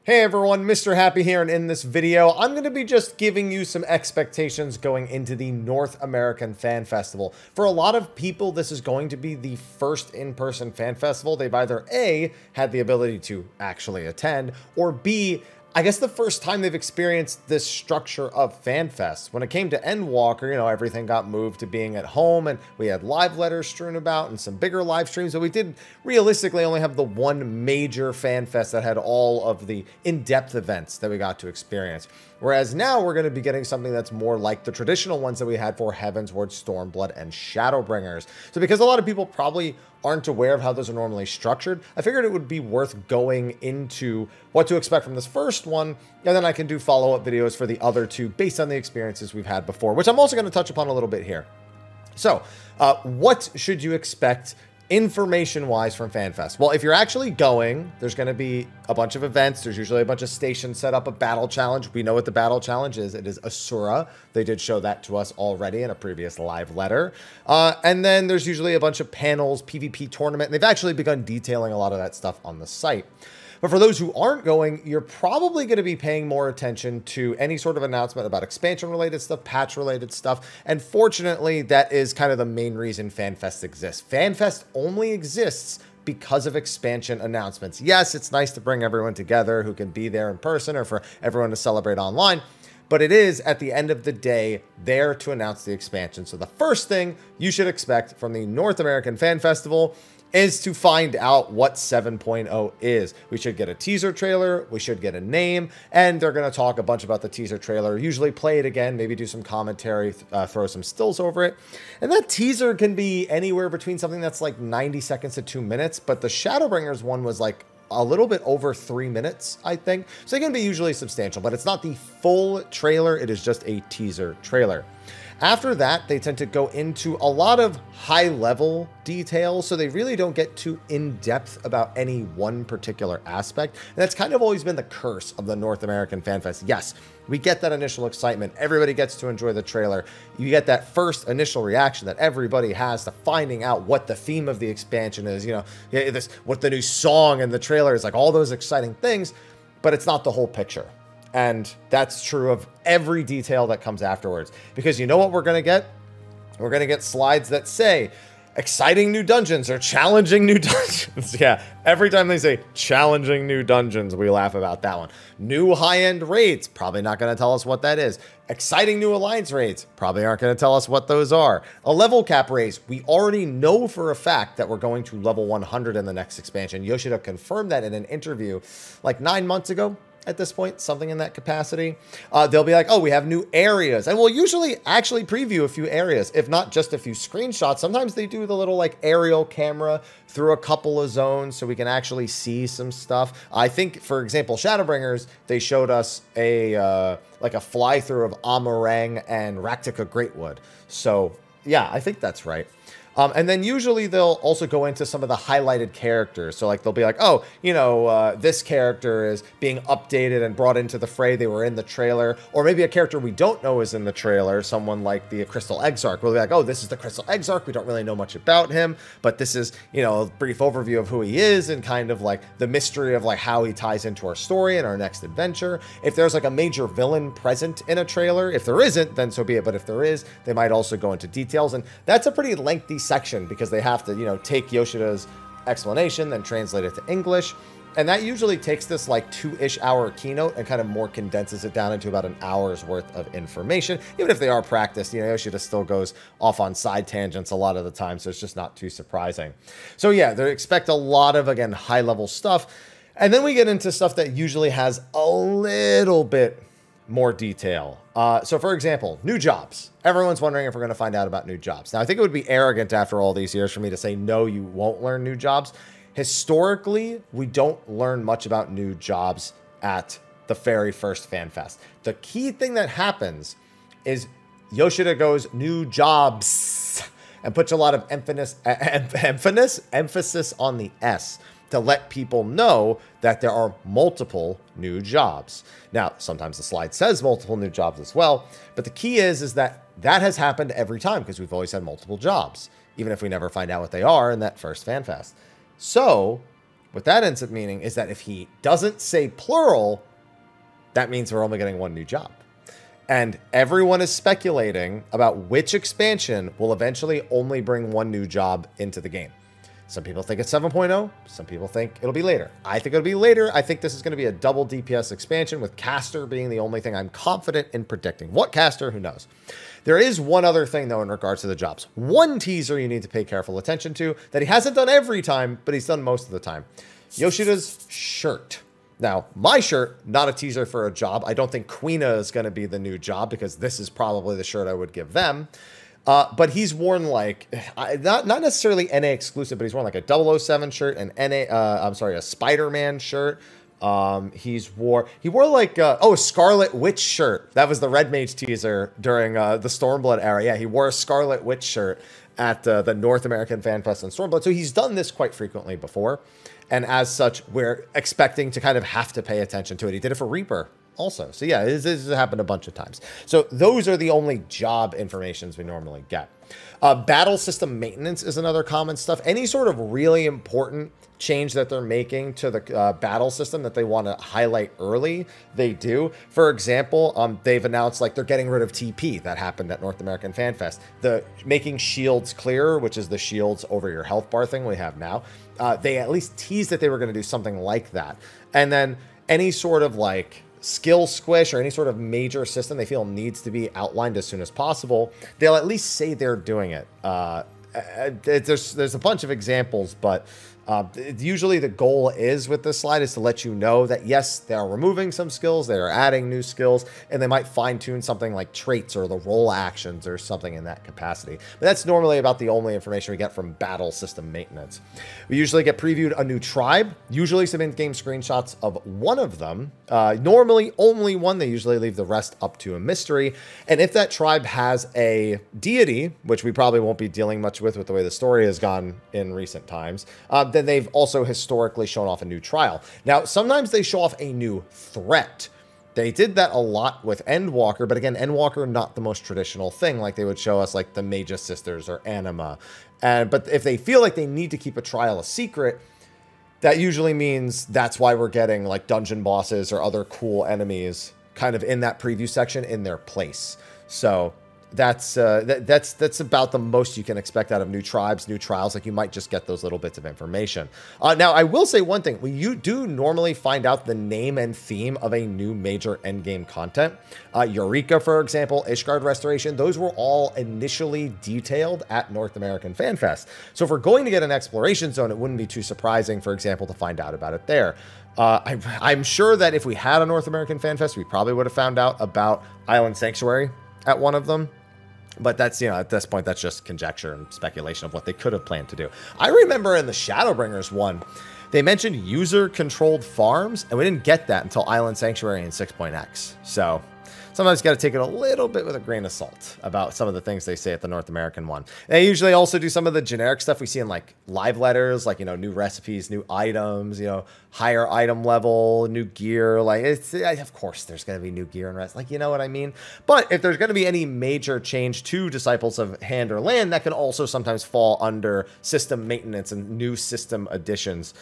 Hey everyone, Mr. Happy here, and in this video, I'm going to be just giving you some expectations going into the North American Fan Festival. For a lot of people, this is going to be the first in-person fan festival they've either A, had the ability to actually attend, or B, I guess the first time they've experienced this structure of FanFest. When it came to Endwalker, everything got moved to being at home, and we had live letters strewn about and some bigger live streams, but we did realistically only have the one major FanFest that had all of the in-depth events that we got to experience. Whereas now we're going to be getting something that's more like the traditional ones that we had for Heavensward, Stormblood, and Shadowbringers. So because a lot of people probably aren't aware of how those are normally structured, I figured it would be worth going into what to expect from this first one, and then I can do follow-up videos for the other two based on the experiences we've had before, which I'm also going to touch upon a little bit here. So, what should you expect information-wise from FanFest? Well, if you're actually going, there's going to be a bunch of events. There's usually a bunch of stations set up, a battle challenge. We know what the battle challenge is. It is Asura. They did show that to us already in a previous live letter. And then there's usually a bunch of panels, PvP tournament, and they've actually begun detailing a lot of that stuff on the site. But for those who aren't going, you're probably going to be paying more attention to any sort of announcement about expansion-related stuff, patch-related stuff, and fortunately, that is kind of the main reason FanFest exists. FanFest only exists because of expansion announcements. Yes, it's nice to bring everyone together who can be there in person or for everyone to celebrate online, but it is, at the end of the day, there to announce the expansion. So the first thing you should expect from the North American Fan Festival is to find out what 7.0 is. We should get a teaser trailer, we should get a name, and they're going to talk a bunch about the teaser trailer, usually play it again, maybe do some commentary, throw some stills over it. And that teaser can be anywhere between something that's like 90 seconds to 2 minutes, but the Shadowbringers one was like a little bit over 3 minutes, I think. So it can be usually substantial, but it's not the full trailer, it is just a teaser trailer. After that, they tend to go into a lot of high-level details, so they really don't get too in-depth about any one particular aspect. And that's kind of always been the curse of the North American Fan Fest. Yes, we get that initial excitement. Everybody gets to enjoy the trailer. You get that first initial reaction that everybody has to finding out what the theme of the expansion is, what the new song and the trailer is, like all those exciting things, but it's not the whole picture. And that's true of every detail that comes afterwards. Because you know what we're going to get? We're going to get slides that say, exciting new dungeons or challenging new dungeons. Yeah, every time they say challenging new dungeons, we laugh about that one. New high-end raids, probably not going to tell us what that is. Exciting new alliance raids, probably aren't going to tell us what those are. A level cap raise, we already know for a fact that we're going to level 100 in the next expansion. Yoshida confirmed that in an interview like 9 months ago. At this point, something in that capacity. They'll be like, oh, we have new areas. And we'll usually actually preview a few areas, if not just a few screenshots. Sometimes they do the little like aerial camera through a couple of zones so we can actually see some stuff. I think, for example, Shadowbringers, they showed us a like a fly-through of Amarang and Raktika Greatwood. So yeah, I think that's right. And then usually they'll also go into some of the highlighted characters. So like they'll be like, oh, this character is being updated and brought into the fray. They were in the trailer. Or maybe a character we don't know is in the trailer. Someone like the Crystal Exarch. We'll be like, oh, this is the Crystal Exarch. We don't really know much about him. But this is, a brief overview of who he is and kind of like the mystery of like how he ties into our story and our next adventure. If there's like a major villain present in a trailer, if there isn't, then so be it. But if there is, they might also go into details. And that's a pretty lengthy section because they have to, take Yoshida's explanation, then translate it to English. And that usually takes this like 2-ish hour keynote and kind of more condenses it down into about an hour's worth of information. Even if they are practiced, Yoshida still goes off on side tangents a lot of the time, so it's just not too surprising. So yeah, they expect a lot of, again, high-level stuff. And then we get into stuff that usually has a little bit more detail. So for example, new jobs. Everyone's wondering if we're going to find out about new jobs. Now, I think it would be arrogant after all these years for me to say, no, you won't learn new jobs. Historically, we don't learn much about new jobs at the very first FanFest. The key thing that happens is Yoshida goes, new jobs, and puts a lot of emphasis on the S, to let people know that there are multiple new jobs. Now, sometimes the slide says multiple new jobs as well, but the key is that has happened every time because we've always had multiple jobs, even if we never find out what they are in that first FanFest. So what that ends up meaning is that if he doesn't say plural, that means we're only getting one new job. And everyone is speculating about which expansion will eventually only bring one new job into the game. Some people think it's 7.0. Some people think it'll be later. I think it'll be later. I think this is going to be a double DPS expansion, with caster being the only thing I'm confident in predicting. What caster? Who knows? There is one other thing, though, in regards to the jobs. One teaser you need to pay careful attention to that he hasn't done every time, but he's done most of the time. Yoshida's shirt. Now, my shirt, not a teaser for a job. I don't think Quina is going to be the new job, because this is probably the shirt I would give them. But he's worn like, not necessarily NA exclusive, but he's worn like a 007 shirt, and a Spider-Man shirt. He wore like, a Scarlet Witch shirt. That was the Red Mage teaser during the Stormblood era. Yeah, he wore a Scarlet Witch shirt at the North American Fan Fest and Stormblood. So he's done this quite frequently before. And as such, we're expecting to kind of have to pay attention to it. He did it for Reaper also. So yeah, this has happened a bunch of times. So those are the only job informations we normally get. Battle system maintenance is another common stuff. Any sort of really important change that they're making to the battle system that they want to highlight early, they do. For example, they've announced like they're getting rid of TP. That happened at North American Fan Fest. The making shields clearer, which is the shields over your health bar thing we have now. They at least teased that they were going to do something like that. And then any sort of like skill squish or any sort of major system they feel needs to be outlined as soon as possible, they'll at least say they're doing it. There's a bunch of examples, but usually the goal is with this slide is to let you know that yes, they are removing some skills, they are adding new skills, and they might fine tune something like traits or the role actions or something in that capacity. But that's normally about the only information we get from battle system maintenance. We usually get previewed a new tribe, usually some in-game screenshots of one of them. Normally only one. They usually leave the rest up to a mystery. And if that tribe has a deity, which we probably won't be dealing much with the way the story has gone in recent times, then they've also historically shown off a new trial. Now, sometimes they show off a new threat. They did that a lot with Endwalker, but again, Endwalker, not the most traditional thing. Like they would show us like the Magus Sisters or Anima. But if they feel like they need to keep a trial a secret, that usually means that's why we're getting like dungeon bosses or other cool enemies kind of in that preview section in their place. So that's about the most you can expect out of new tribes, new trials. Like you might just get those little bits of information. Now, I will say one thing. You do normally find out the name and theme of a new major endgame content. Eureka, for example, Ishgard Restoration, those were all initially detailed at North American Fan Fest. So if we're going to get an exploration zone, it wouldn't be too surprising, for example, to find out about it there. I'm sure that if we had a North American Fan Fest, we probably would have found out about Island Sanctuary at one of them. But that's, you know, at this point, that's just conjecture and speculation of what they could have planned to do. I remember in the Shadowbringers one, they mentioned user-controlled farms, and we didn't get that until Island Sanctuary and 6.x. So sometimes you got to take it a little bit with a grain of salt about some of the things they say at the North American one. They usually also do some of the generic stuff we see in like live letters, like, you know, new recipes, new items, you know, higher item level, new gear. Like, it's, of course, there's going to be new gear and rest. Like, you know what I mean? But if there's going to be any major change to Disciples of Hand or Land, that can also sometimes fall under system maintenance and new system additions.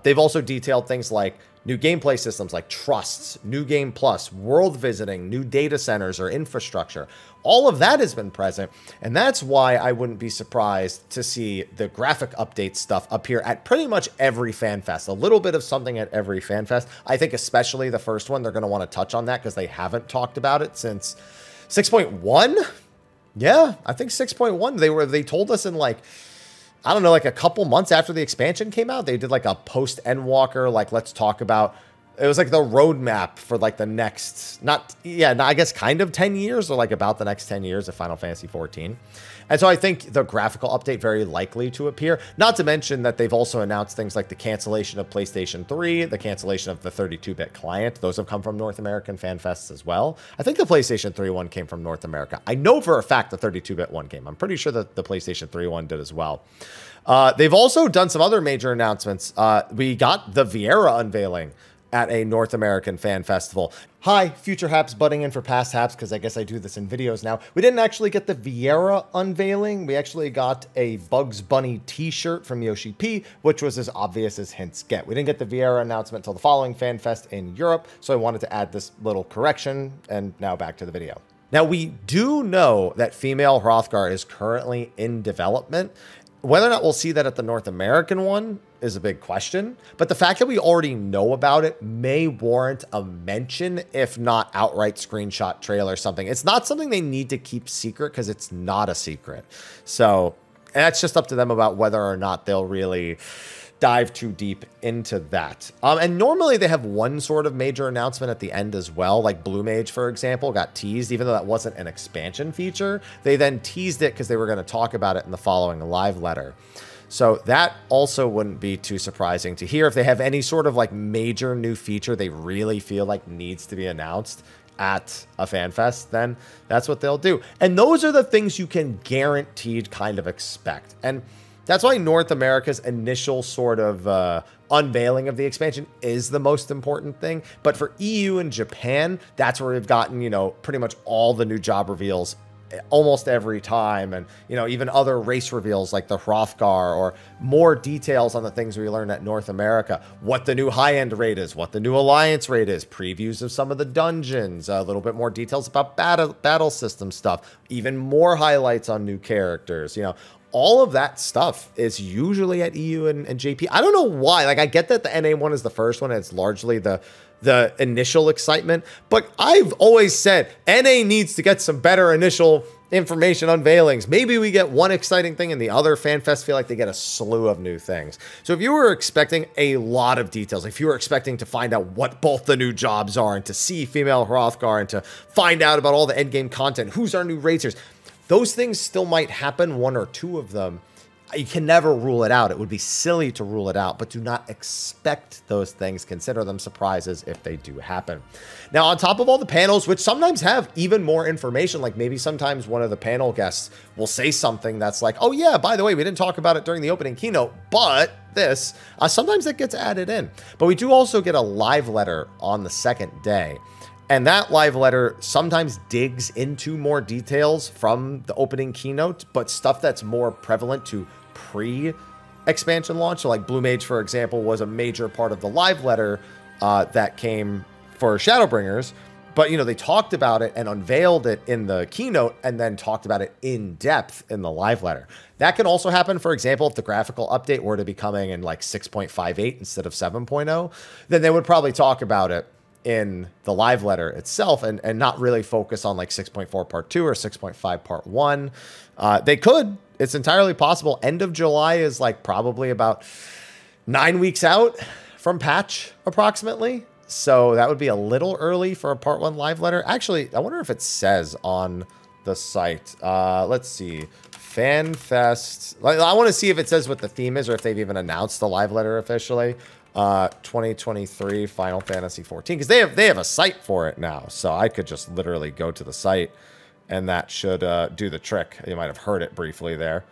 They've also detailed things like new gameplay systems like trusts, new game plus, world visiting, new data centers or infrastructure. All of that has been present, and that's why I wouldn't be surprised to see the graphic update stuff appear at pretty much every fan fest. A little bit of something at every fan fest. I think especially the first one, they're going to want to touch on that because they haven't talked about it since 6.1. Yeah, I think 6.1. They told us in like, I don't know, like a couple months after the expansion came out, they did like a post Endwalker, like let's talk about, it was like the roadmap for like the next, I guess kind of 10 years or like about the next 10 years of Final Fantasy XIV. And so I think the graphical update very likely to appear, not to mention that they've also announced things like the cancellation of PlayStation 3, the cancellation of the 32-bit client. Those have come from North American Fan Fests as well. I think the PlayStation 3 one came from North America. I know for a fact the 32-bit one came. I'm pretty sure that the PlayStation 3 one did as well. They've also done some other major announcements. We got the Viera unveiling at a North American fan festival. Hi, future Haps butting in for past Haps, because I guess I do this in videos now. We didn't actually get the Viera unveiling. We actually got a Bugs Bunny t-shirt from Yoshi P, which was as obvious as hints get. We didn't get the Viera announcement until the following fan fest in Europe, so I wanted to add this little correction, and now back to the video. Now, we do know that female Hrothgar is currently in development. Whether or not we'll see that at the North American one is a big question, but the fact that we already know about it may warrant a mention, if not outright screenshot trailer or something. It's not something they need to keep secret because it's not a secret. So, and that's just up to them about whether or not they'll really dive too deep into that. And normally they have one sort of major announcement at the end as well. Like Blue Mage, for example, got teased, even though that wasn't an expansion feature. They then teased it because they were going to talk about it in the following live letter. So that also wouldn't be too surprising to hear. If they have any sort of like major new feature they really feel like needs to be announced at a fan fest, then that's what they'll do. And those are the things you can guaranteed kind of expect. And that's why North America's initial sort of unveiling of the expansion is the most important thing. But for EU and Japan, that's where we've gotten, you know, pretty much all the new job reveals almost every time. And, you know, even other race reveals like the Hrothgar, or more details on the things we learned at North America. What the new high-end raid is, what the new alliance raid is, previews of some of the dungeons, a little bit more details about battle system stuff, even more highlights on new characters, you know. All of that stuff is usually at EU and JP. I don't know why. Like, I get that the NA one is the first one, and it's largely the initial excitement. But I've always said NA needs to get some better initial information unveilings. Maybe we get one exciting thing, and the other fan fest feel like they get a slew of new things. So if you were expecting a lot of details, if you were expecting to find out what both the new jobs are, and to see female Hrothgar, and to find out about all the endgame content, who's our new racers, those things still might happen, one or two of them. You can never rule it out. It would be silly to rule it out, but do not expect those things. Consider them surprises if they do happen. Now, on top of all the panels, which sometimes have even more information, like maybe sometimes one of the panel guests will say something that's like, oh yeah, by the way, we didn't talk about it during the opening keynote, but this, sometimes that gets added in. But we do also get a live letter on the second day. And that live letter sometimes digs into more details from the opening keynote, but stuff that's more prevalent to pre-expansion launch. So like Blue Mage, for example, was a major part of the live letter that came for Shadowbringers. But, you know, they talked about it and unveiled it in the keynote, and then talked about it in depth in the live letter. That can also happen, for example, if the graphical update were to be coming in like 6.58 instead of 7.0, then they would probably talk about it in the live letter itself, and not really focus on like 6.4 part 2 or 6.5 part 1. They could. It's entirely possible. End of July is like probably about 9 weeks out from patch approximately. So that would be a little early for a part 1 live letter. Actually, I wonder if it says on the site. Let's see. FanFest. I want to see if it says what the theme is, or if they've even announced the live letter officially. 2023 Final Fantasy 14, because they have a site for it now, so I could just literally go to the site, and that should do the trick. You might have heard it briefly there.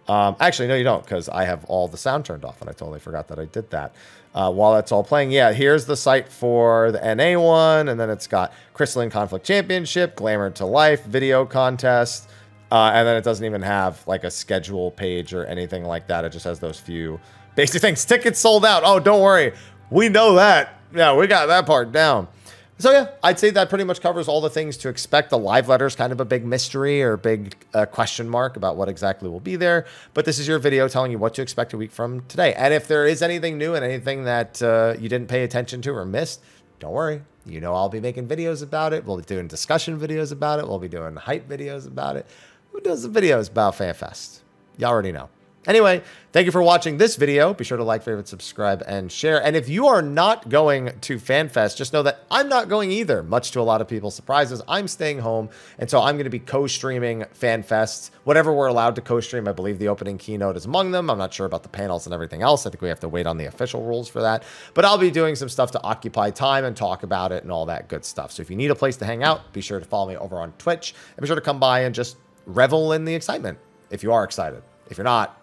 Actually, no, you don't, because I have all the sound turned off, and I totally forgot that I did that. While that's all playing, yeah, here's the site for the NA one, and then it's got Crystalline Conflict Championship, Glamour to Life, video contest, and then it doesn't even have like a schedule page or anything like that. It just has those few basic things. Tickets sold out. Oh, don't worry. We know that. Yeah, we got that part down. So yeah, I'd say that pretty much covers all the things to expect. The live letter is kind of a big mystery, or big question mark about what exactly will be there. But this is your video telling you what to expect a week from today. And if there is anything new and anything that you didn't pay attention to or missed, don't worry. You know I'll be making videos about it. We'll be doing discussion videos about it. We'll be doing hype videos about it. Who does the videos about FanFest? You already know. Anyway, thank you for watching this video. Be sure to like, favorite, subscribe, and share. And if you are not going to FanFest, just know that I'm not going either, much to a lot of people's surprises. I'm staying home, and so I'm going to be co-streaming FanFest. Whatever we're allowed to co-stream, I believe the opening keynote is among them. I'm not sure about the panels and everything else. I think we have to wait on the official rules for that. But I'll be doing some stuff to occupy time and talk about it and all that good stuff. So if you need a place to hang out, be sure to follow me over on Twitch. And be sure to come by and just revel in the excitement if you are excited. If you're not,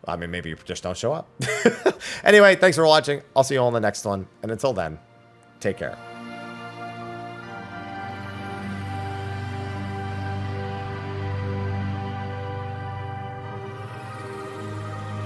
I mean, maybe you just don't show up. Anyway, thanks for watching. I'll see you all in the next one. And until then, Take care.